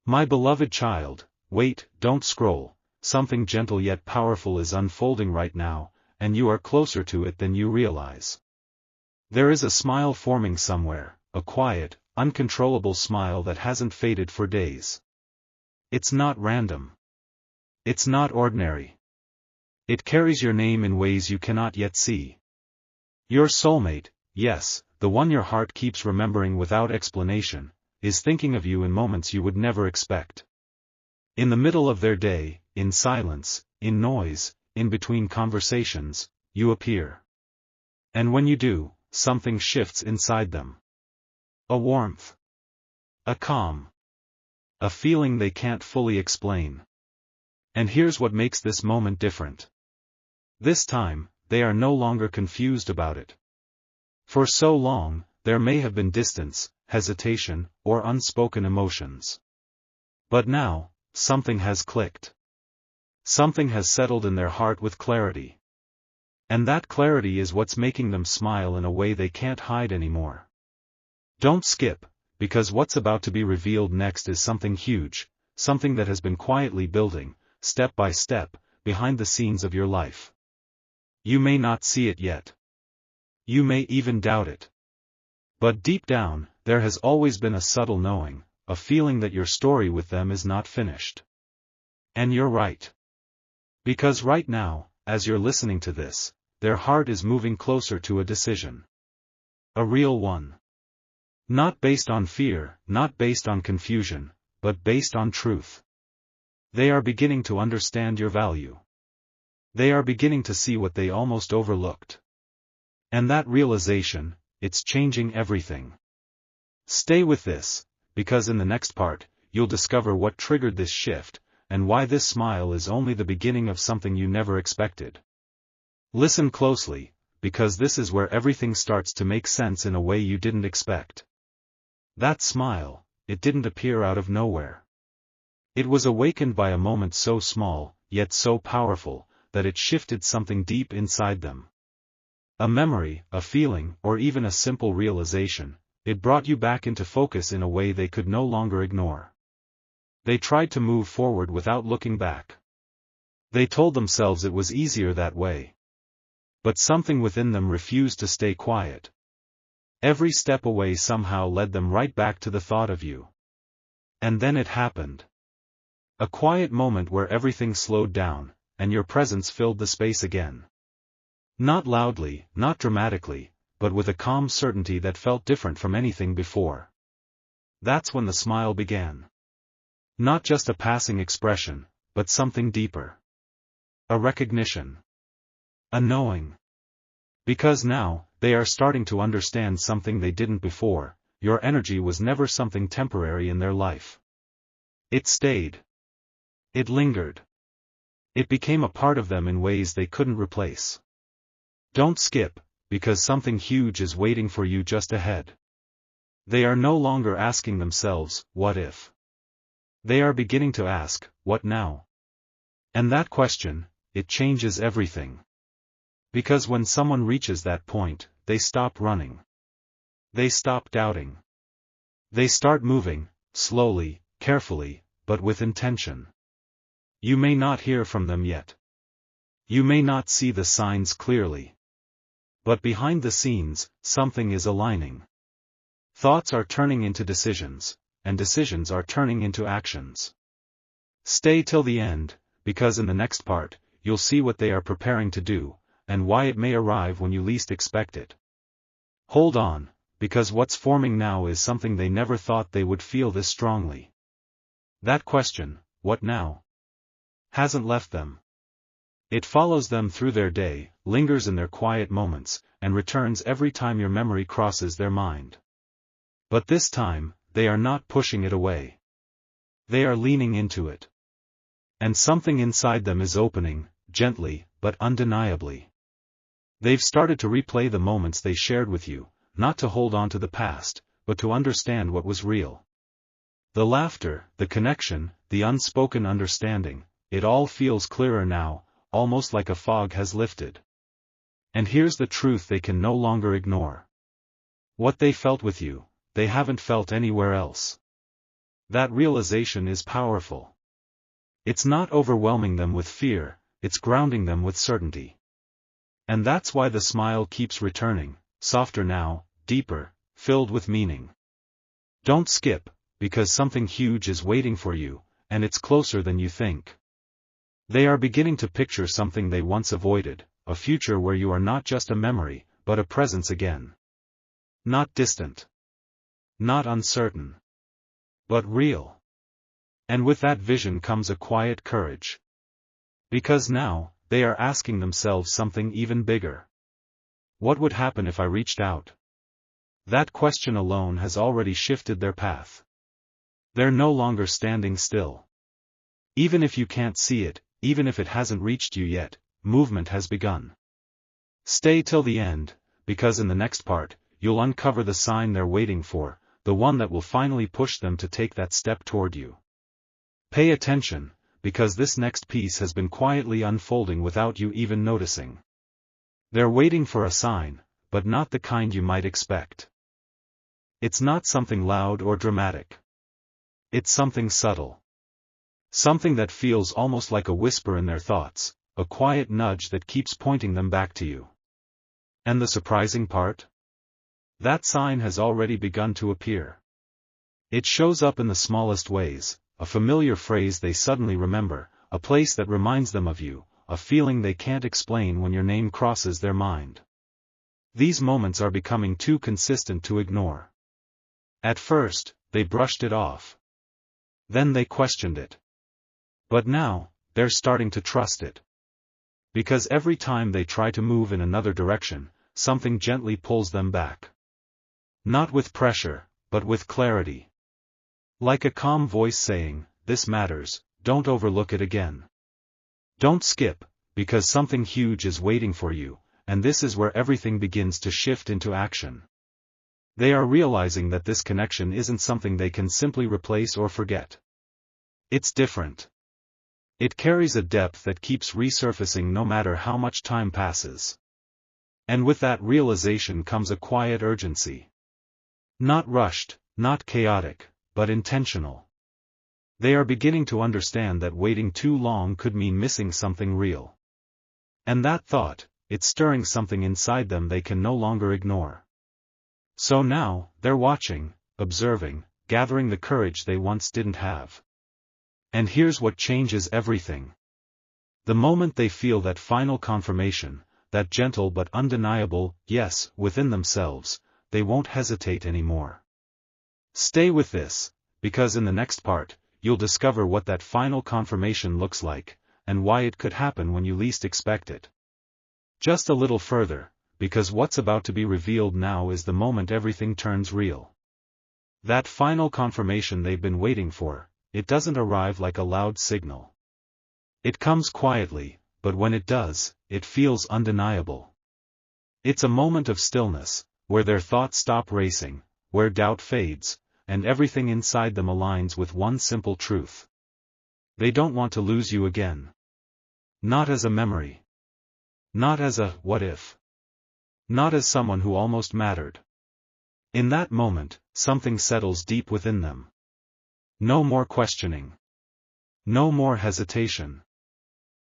My beloved child, wait, don't scroll, something gentle yet powerful is unfolding right now, and you are closer to it than you realize. There is a smile forming somewhere, a quiet, uncontrollable smile that hasn't faded for days. It's not random. It's not ordinary. It carries your name in ways you cannot yet see. Your soulmate, yes, the one your heart keeps remembering without explanation, is thinking of you in moments you would never expect. In the middle of their day, in silence, in noise, in between conversations, you appear. And when you do, something shifts inside them. A warmth. A calm. A feeling they can't fully explain. And here's what makes this moment different. This time, they are no longer confused about it. For so long, there may have been distance, hesitation, or unspoken emotions. But now, something has clicked. Something has settled in their heart with clarity. And that clarity is what's making them smile in a way they can't hide anymore. Don't skip, because what's about to be revealed next is something huge, something that has been quietly building, step by step, behind the scenes of your life. You may not see it yet. You may even doubt it. But deep down, there has always been a subtle knowing, a feeling that your story with them is not finished. And you're right. Because right now, as you're listening to this, their heart is moving closer to a decision. A real one. Not based on fear, not based on confusion, but based on truth. They are beginning to understand your value. They are beginning to see what they almost overlooked. And that realization, it's changing everything. Stay with this, because in the next part, you'll discover what triggered this shift, and why this smile is only the beginning of something you never expected. Listen closely, because this is where everything starts to make sense in a way you didn't expect. That smile, it didn't appear out of nowhere. It was awakened by a moment so small, yet so powerful, that it shifted something deep inside them. A memory, a feeling, or even a simple realization, it brought you back into focus in a way they could no longer ignore. They tried to move forward without looking back. They told themselves it was easier that way. But something within them refused to stay quiet. Every step away somehow led them right back to the thought of you. And then it happened. A quiet moment where everything slowed down, and your presence filled the space again. Not loudly, not dramatically, but with a calm certainty that felt different from anything before. That's when the smile began. Not just a passing expression, but something deeper. A recognition. A knowing. Because now, they are starting to understand something they didn't before, your energy was never something temporary in their life. It stayed. It lingered. It became a part of them in ways they couldn't replace. Don't skip, because something huge is waiting for you just ahead. They are no longer asking themselves, what if? They are beginning to ask, what now? And that question, it changes everything. Because when someone reaches that point, they stop running. They stop doubting. They start moving, slowly, carefully, but with intention. You may not hear from them yet. You may not see the signs clearly. But behind the scenes, something is aligning. Thoughts are turning into decisions, and decisions are turning into actions. Stay till the end, because in the next part, you'll see what they are preparing to do, and why it may arrive when you least expect it. Hold on, because what's forming now is something they never thought they would feel this strongly. That question, what now? Hasn't left them. It follows them through their day, lingers in their quiet moments, and returns every time your memory crosses their mind. But this time, they are not pushing it away. They are leaning into it. And something inside them is opening, gently, but undeniably. They've started to replay the moments they shared with you, not to hold on to the past, but to understand what was real. The laughter, the connection, the unspoken understanding, it all feels clearer now, almost like a fog has lifted. And here's the truth they can no longer ignore. What they felt with you, they haven't felt anywhere else. That realization is powerful. It's not overwhelming them with fear, it's grounding them with certainty. And that's why the smile keeps returning, softer now, deeper, filled with meaning. Don't skip, because something huge is waiting for you, and it's closer than you think. They are beginning to picture something they once avoided, a future where you are not just a memory, but a presence again. Not distant. Not uncertain. But real. And with that vision comes a quiet courage. Because now, they are asking themselves something even bigger. What would happen if I reached out? That question alone has already shifted their path. They're no longer standing still. Even if you can't see it, even if it hasn't reached you yet, movement has begun. Stay till the end, because in the next part, you'll uncover the sign they're waiting for, the one that will finally push them to take that step toward you. Pay attention, because this next piece has been quietly unfolding without you even noticing. They're waiting for a sign, but not the kind you might expect. It's not something loud or dramatic. It's something subtle. Something that feels almost like a whisper in their thoughts, a quiet nudge that keeps pointing them back to you. And the surprising part? That sign has already begun to appear. It shows up in the smallest ways, a familiar phrase they suddenly remember, a place that reminds them of you, a feeling they can't explain when your name crosses their mind. These moments are becoming too consistent to ignore. At first, they brushed it off. Then they questioned it. But now, they're starting to trust it. Because every time they try to move in another direction, something gently pulls them back. Not with pressure, but with clarity. Like a calm voice saying, "This matters, don't overlook it again. Don't skip, because something huge is waiting for you," and this is where everything begins to shift into action. They are realizing that this connection isn't something they can simply replace or forget. It's different. It carries a depth that keeps resurfacing no matter how much time passes. And with that realization comes a quiet urgency. Not rushed, not chaotic, but intentional. They are beginning to understand that waiting too long could mean missing something real. And that thought, it's stirring something inside them they can no longer ignore. So now, they're watching, observing, gathering the courage they once didn't have. And here's what changes everything. The moment they feel that final confirmation, that gentle but undeniable yes within themselves, they won't hesitate anymore. Stay with this, because in the next part, you'll discover what that final confirmation looks like, and why it could happen when you least expect it. Just a little further, because what's about to be revealed now is the moment everything turns real. That final confirmation they've been waiting for, it doesn't arrive like a loud signal. It comes quietly, but when it does, it feels undeniable. It's a moment of stillness, where their thoughts stop racing, where doubt fades, and everything inside them aligns with one simple truth. They don't want to lose you again. Not as a memory. Not as a what if. Not as someone who almost mattered. In that moment, something settles deep within them. No more questioning. No more hesitation.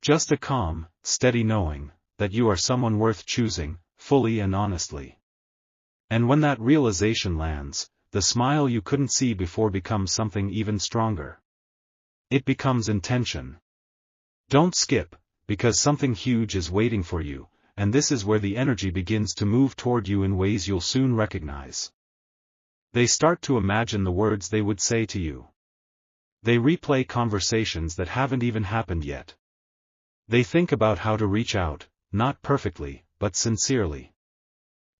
Just a calm, steady knowing, that you are someone worth choosing, fully and honestly. And when that realization lands, the smile you couldn't see before becomes something even stronger. It becomes intention. Don't skip, because something huge is waiting for you, and this is where the energy begins to move toward you in ways you'll soon recognize. They start to imagine the words they would say to you. They replay conversations that haven't even happened yet. They think about how to reach out, not perfectly, but sincerely.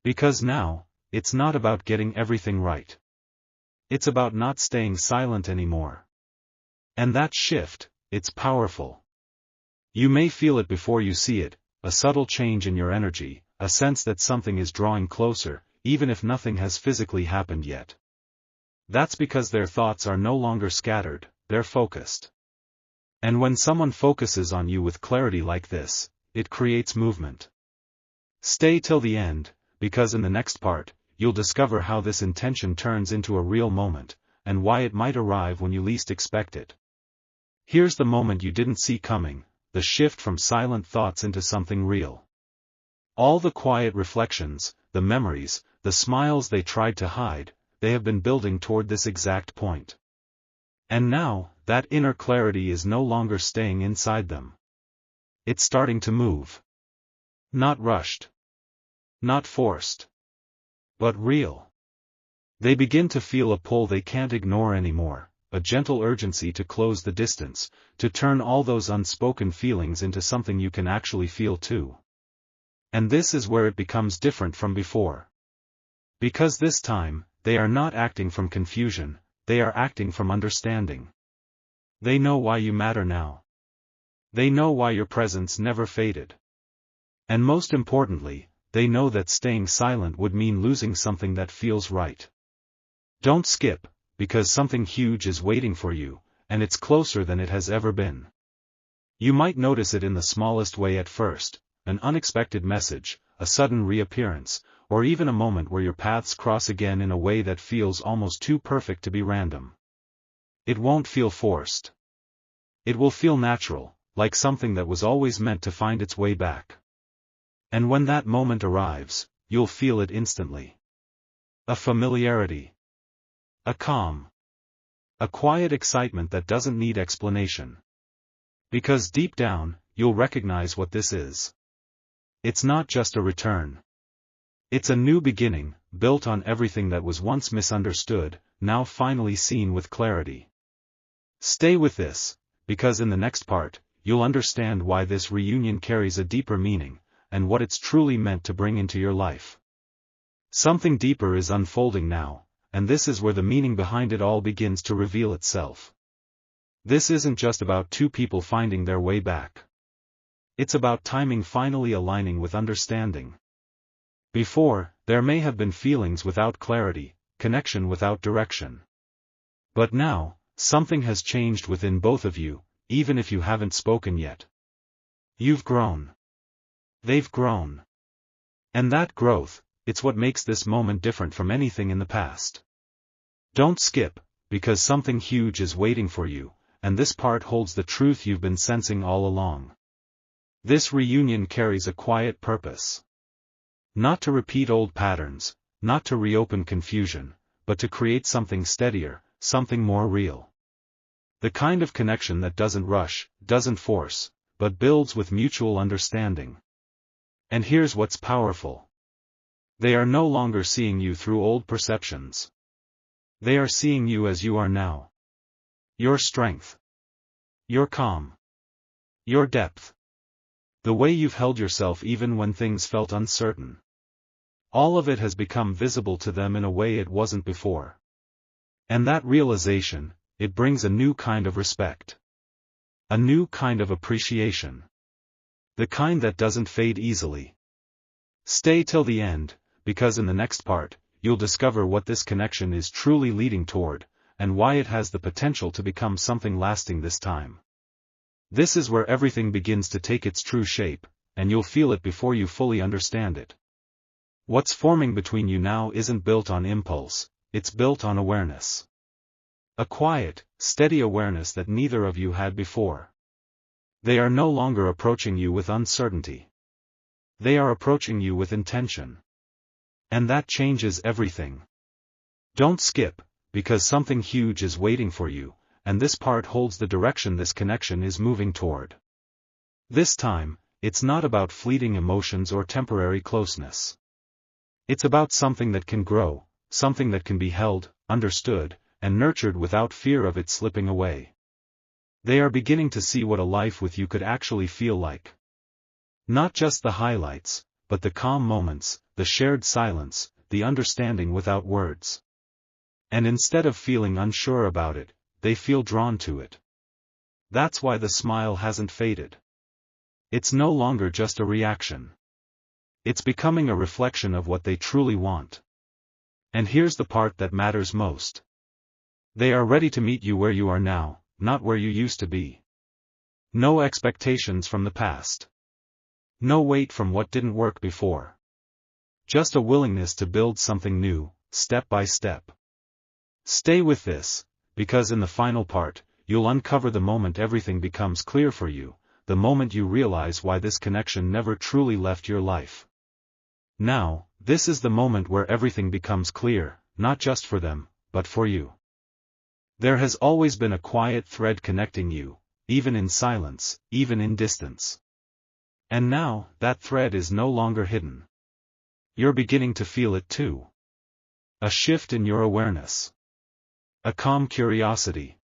Because now, it's not about getting everything right. It's about not staying silent anymore. And that shift, it's powerful. You may feel it before you see it, a subtle change in your energy, a sense that something is drawing closer, even if nothing has physically happened yet. That's because their thoughts are no longer scattered, they're focused. And when someone focuses on you with clarity like this, it creates movement. Stay till the end, because in the next part, you'll discover how this intention turns into a real moment, and why it might arrive when you least expect it. Here's the moment you didn't see coming, the shift from silent thoughts into something real. All the quiet reflections, the memories, the smiles they tried to hide, they have been building toward this exact point. And now, that inner clarity is no longer staying inside them. It's starting to move. Not rushed. Not forced. But real. They begin to feel a pull they can't ignore anymore, a gentle urgency to close the distance, to turn all those unspoken feelings into something you can actually feel too. And this is where it becomes different from before. Because this time, they are not acting from confusion, they are acting from understanding. They know why you matter now. They know why your presence never faded. And most importantly, they know that staying silent would mean losing something that feels right. Don't skip, because something huge is waiting for you, and it's closer than it has ever been. You might notice it in the smallest way at first, an unexpected message, a sudden reappearance, or even a moment where your paths cross again in a way that feels almost too perfect to be random. It won't feel forced. It will feel natural, like something that was always meant to find its way back. And when that moment arrives, you'll feel it instantly. A familiarity. A calm. A quiet excitement that doesn't need explanation. Because deep down, you'll recognize what this is. It's not just a return. It's a new beginning, built on everything that was once misunderstood, now finally seen with clarity. Stay with this, because in the next part, you'll understand why this reunion carries a deeper meaning, and what it's truly meant to bring into your life. Something deeper is unfolding now, and this is where the meaning behind it all begins to reveal itself. This isn't just about two people finding their way back. It's about timing finally aligning with understanding. Before, there may have been feelings without clarity, connection without direction. But now, something has changed within both of you, even if you haven't spoken yet. You've grown. They've grown. And that growth, it's what makes this moment different from anything in the past. Don't skip, because something huge is waiting for you, and this part holds the truth you've been sensing all along. This reunion carries a quiet purpose. Not to repeat old patterns, not to reopen confusion, but to create something steadier, something more real. The kind of connection that doesn't rush, doesn't force, but builds with mutual understanding. And here's what's powerful. They are no longer seeing you through old perceptions. They are seeing you as you are now. Your strength. Your calm. Your depth. The way you've held yourself even when things felt uncertain. All of it has become visible to them in a way it wasn't before. And that realization, it brings a new kind of respect. A new kind of appreciation. The kind that doesn't fade easily. Stay till the end, because in the next part, you'll discover what this connection is truly leading toward, and why it has the potential to become something lasting this time. This is where everything begins to take its true shape, and you'll feel it before you fully understand it. What's forming between you now isn't built on impulse, it's built on awareness. A quiet, steady awareness that neither of you had before. They are no longer approaching you with uncertainty. They are approaching you with intention. And that changes everything. Don't skip, because something huge is waiting for you, and this part holds the direction this connection is moving toward. This time, it's not about fleeting emotions or temporary closeness. It's about something that can grow, something that can be held, understood, and nurtured without fear of it slipping away. They are beginning to see what a life with you could actually feel like. Not just the highlights, but the calm moments, the shared silence, the understanding without words. And instead of feeling unsure about it, they feel drawn to it. That's why the smile hasn't faded. It's no longer just a reaction. It's becoming a reflection of what they truly want. And here's the part that matters most. They are ready to meet you where you are now, not where you used to be. No expectations from the past. No weight from what didn't work before. Just a willingness to build something new, step by step. Stay with this, because in the final part, you'll uncover the moment everything becomes clear for you, the moment you realize why this connection never truly left your life. Now, this is the moment where everything becomes clear, not just for them, but for you. There has always been a quiet thread connecting you, even in silence, even in distance. And now, that thread is no longer hidden. You're beginning to feel it too. A shift in your awareness. A calm curiosity.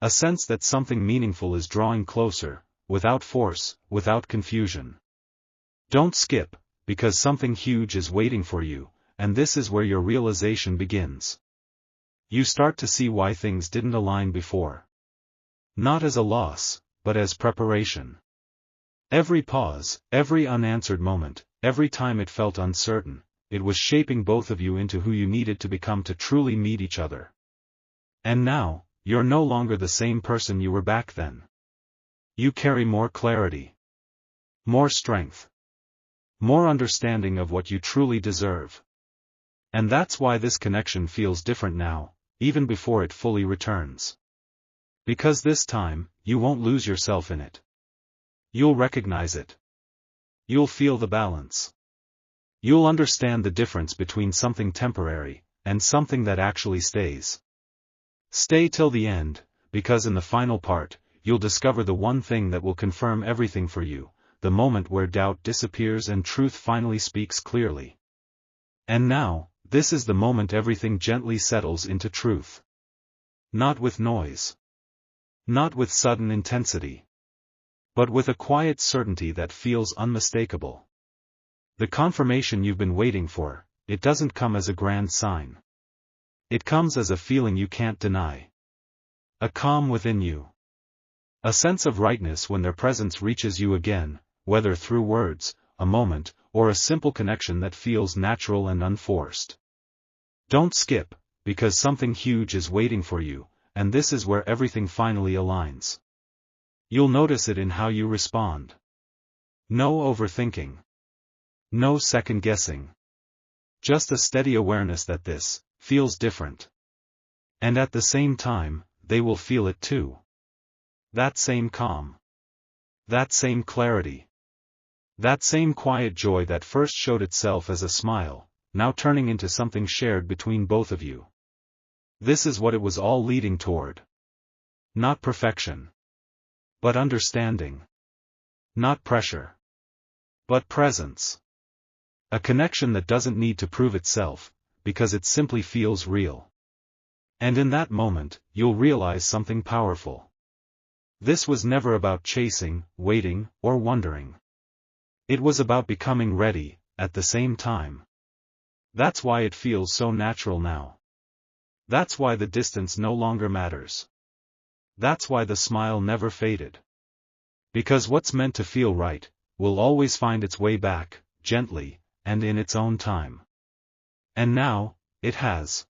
A sense that something meaningful is drawing closer, without force, without confusion. Don't skip, because something huge is waiting for you, and this is where your realization begins. You start to see why things didn't align before. Not as a loss, but as preparation. Every pause, every unanswered moment, every time it felt uncertain, it was shaping both of you into who you needed to become to truly meet each other. And now, you're no longer the same person you were back then. You carry more clarity. More strength. More understanding of what you truly deserve. And that's why this connection feels different now, even before it fully returns. Because this time, you won't lose yourself in it. You'll recognize it. You'll feel the balance. You'll understand the difference between something temporary, and something that actually stays. Stay till the end, because in the final part, you'll discover the one thing that will confirm everything for you, the moment where doubt disappears and truth finally speaks clearly. And now, this is the moment everything gently settles into truth. Not with noise. Not with sudden intensity. But with a quiet certainty that feels unmistakable. The confirmation you've been waiting for, it doesn't come as a grand sign. It comes as a feeling you can't deny. A calm within you. A sense of rightness when their presence reaches you again, whether through words, a moment, or a simple connection that feels natural and unforced. Don't skip, because something huge is waiting for you, and this is where everything finally aligns. You'll notice it in how you respond. No overthinking. No second guessing. Just a steady awareness that this feels different. And at the same time, they will feel it too. That same calm. That same clarity. That same quiet joy that first showed itself as a smile, now turning into something shared between both of you. This is what it was all leading toward. Not perfection. But understanding. Not pressure. But presence. A connection that doesn't need to prove itself, because it simply feels real. And in that moment, you'll realize something powerful. This was never about chasing, waiting, or wondering. It was about becoming ready, at the same time. That's why it feels so natural now. That's why the distance no longer matters. That's why the smile never faded. Because what's meant to feel right, will always find its way back, gently, and in its own time. And now, it has.